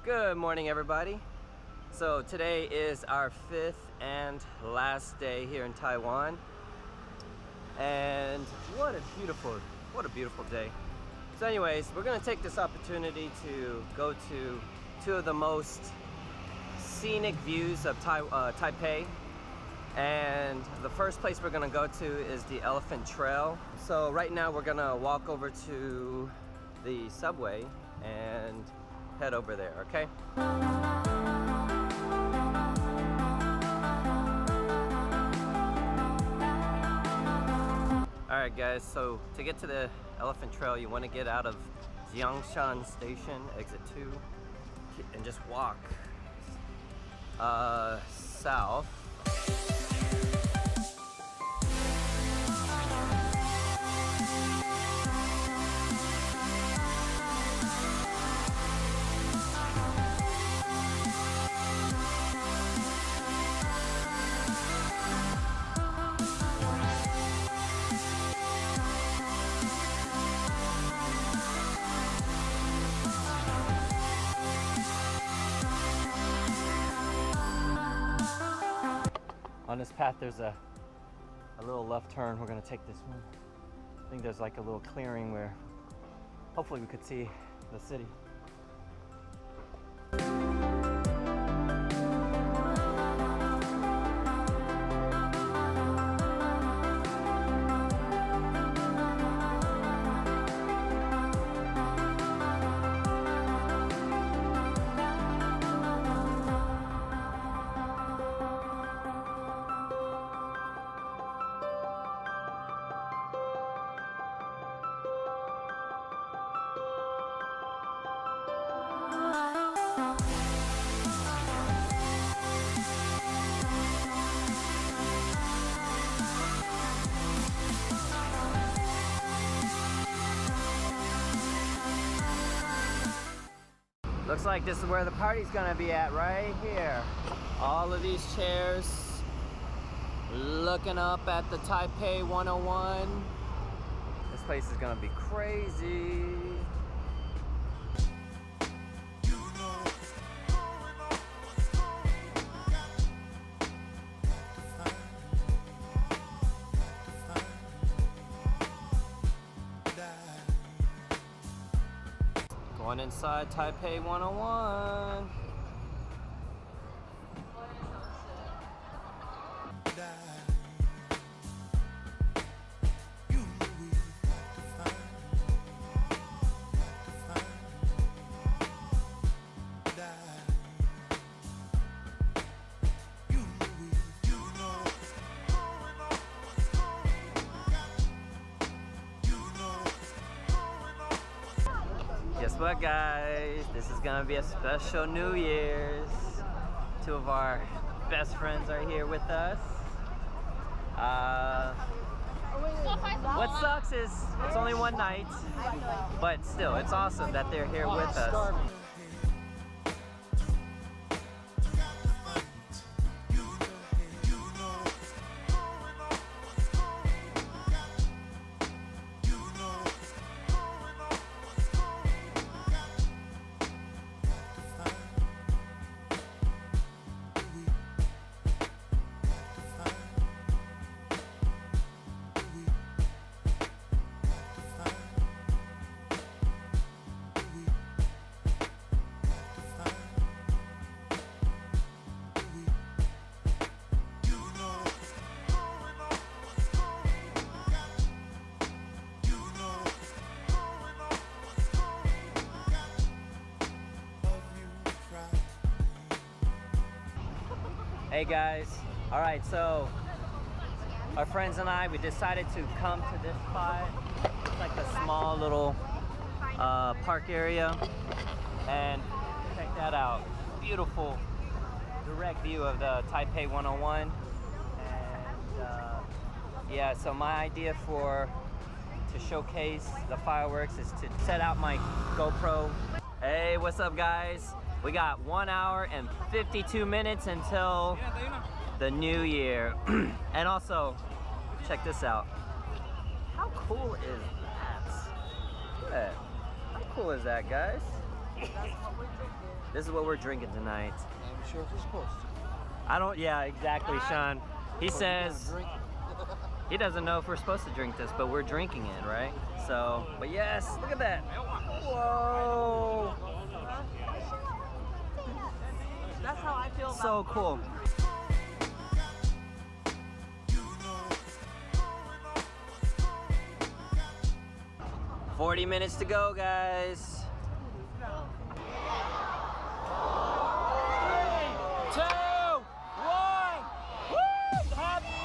Good morning, everybody. So today is our 5th and last day here in Taiwan, and what a beautiful day. So anyways, we're gonna take this opportunity to go to two of the most scenic views of Taipei, and the first place we're gonna go to is the Elephant Trail. So right now we're gonna walk over to the subway and head over there, okay? Alright guys, so to get to the Elephant Trail, you want to get out of Xiangshan Station, exit 2, and just walk south. On this path there's a little left turn. We're gonna take this one. I think there's like a little clearing where hopefully we could see the city. Looks like this is where the party's gonna be at, right here. All of these chairs looking up at the Taipei 101. This place is gonna be crazy. Going inside Taipei 101. Guess what, guys? This is gonna be a special New Year's. Two of our best friends are here with us. What sucks is it's only one night, but still, it's awesome that they're here with us. Hey guys, all right, so our friends and I, we decided to come to this spot. It's like a small little park area, and check that out. Beautiful direct view of the Taipei 101. And yeah, so my idea to showcase the fireworks is to set out my GoPro. Hey, what's up guys? We got 1 hour and 52 minutes until the new year. And also, check this out. How cool is that? Look at that. How cool is that, guys? This is what we're drinking tonight. I'm sure if we're supposed to. I don't, yeah, exactly, Sean. He says he doesn't know if we're supposed to drink this, but we're drinking it, right? So, but yes, look at that. Whoa. That's how I feel about So cool. "40 minutes to go, guys." 3, 2, 1. Woo! Happy